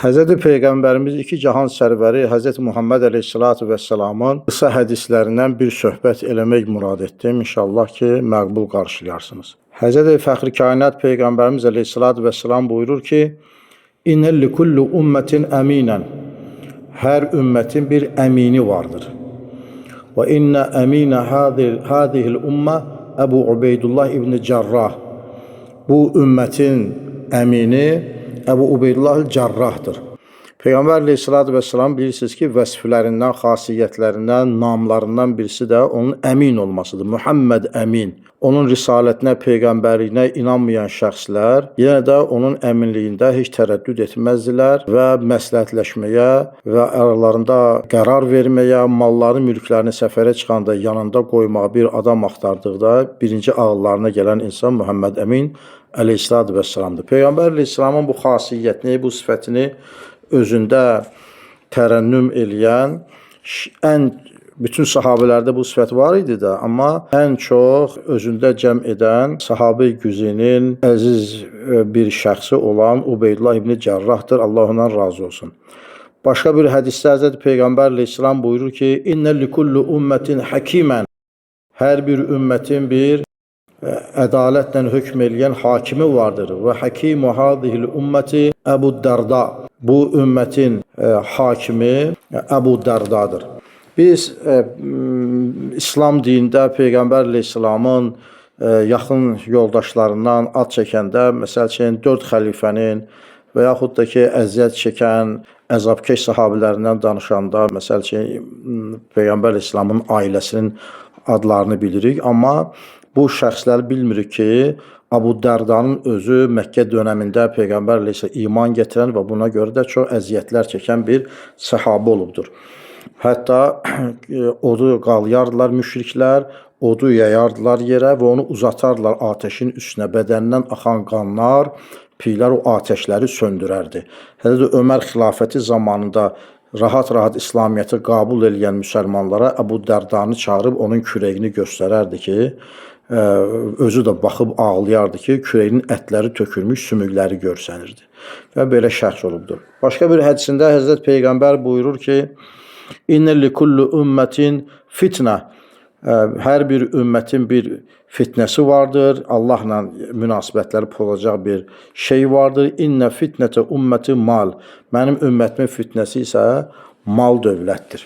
Hz. Peyğəmbərimiz iki cahan sərvəri Hz. Muhammed Əleyhissalatu vəssalamın qısa hədislərindən bir söhbət eləmək murad etdim. İnşallah ki, məqbul qarşılayarsınız. Hz. Fəxri Kainat Peyğəmbərimiz Əleyhissalatu vəssalam buyurur ki, İnnə likulli ümmətin əminən. Hər ümmətin bir əmini vardır. Və innə əminə hadihil ümmə Əbu Ubeydullah ibn Cərrah. Bu ümmətin əmini Əbu Ubeydullah Cərrahdır. Peyğəmbər Əleyhissalatu vəssalam bilirsiniz ki, vəsiflərindən, xasiyyətlərindən, namlarından birisi də onun əmin olmasıdır. Muhammed Əmin. Onun risalətinə, peyğəmbərliyinə inanmayan şəxslər yenə də onun əminliyində heç tərəddüd etməzdilər və məsləhətləşməyə və aralarında qərar verməyə, malları, mülklərini səfərə çıxanda yanında qoymağa bir adam axtardıqda birinci ağıllarına gələn insan Muhammed Əmin Əleyhissalatu vəssalamdır. Peyğəmbər Əleyhissalamın bu xasiyyətini, bu sifətini özündə tərənnüm eləyən bütün sahabelərdə bu sifət var idi də, amma ən çox özündə cəm edən sahabe-i güzinin əziz bir şəxsi olan Ubeydullah ibn Cərrahdır. Allah ondan razı olsun. Başqa bir hədisdə Hz. Peyğəmbər Əleyhissalam buyurur ki, İnnə likulli ümmətin həkimən. Hər bir ümmətin bir ədalətlə hökm eləyən hakimi vardır. Və həkimu hadihil ümməti Əbu Dərda. Bu ümmətin hakimi Əbu Dərdadır. Biz İslam dinində Peyğəmbər Əleyhissalamın yaxın yoldaşlarından ad çəkəndə, məsəl üçün 4 xəlifənin və yaxud da ki, əziyyət çəkən, əzabkeş sahabilərindən danışanda, məsəl üçün Peyğəmbər Əleyhissalamın ailəsinin adlarını bilirik, amma bu şəxsləri bilmirik ki, Əbu Dərdanın özü Məkkə dönəmində Peyğəmbər Əleyhissalam iman gətirən və buna görə də çox əziyyətlər çəkən bir səhabə olubdur. Hətta odu qalayardılar müşriklər, odu yayardılar yerə və onu uzatardılar atəşin üstünə. Bədənindən axan qanlar, piylər o atəşləri söndürərdi. Hətta Ömər xilafəti zamanında rahat-rahat İslamiyyəti qəbul edən müsəlmanlara Əbu Dərdanı çağırıb onun kürəyini göstərərdi ki, özü də baxıb ağlayardı ki, kürəyinin ətləri tökülmüş, sümükləri görsənirdi. Və belə şəxs olubdur. Başqa bir hədisində Həzrət Peyğəmbər buyurur ki, İnnə likulli ümmətin fitnə. Hər bir ümmətin bir fitnəsi vardır. Allahla münasibətləri pozacaq bir şey vardır. İnnə fitnətə ümməti mal. Mənim ümmətimin fitnəsi isə mal dövlətdir.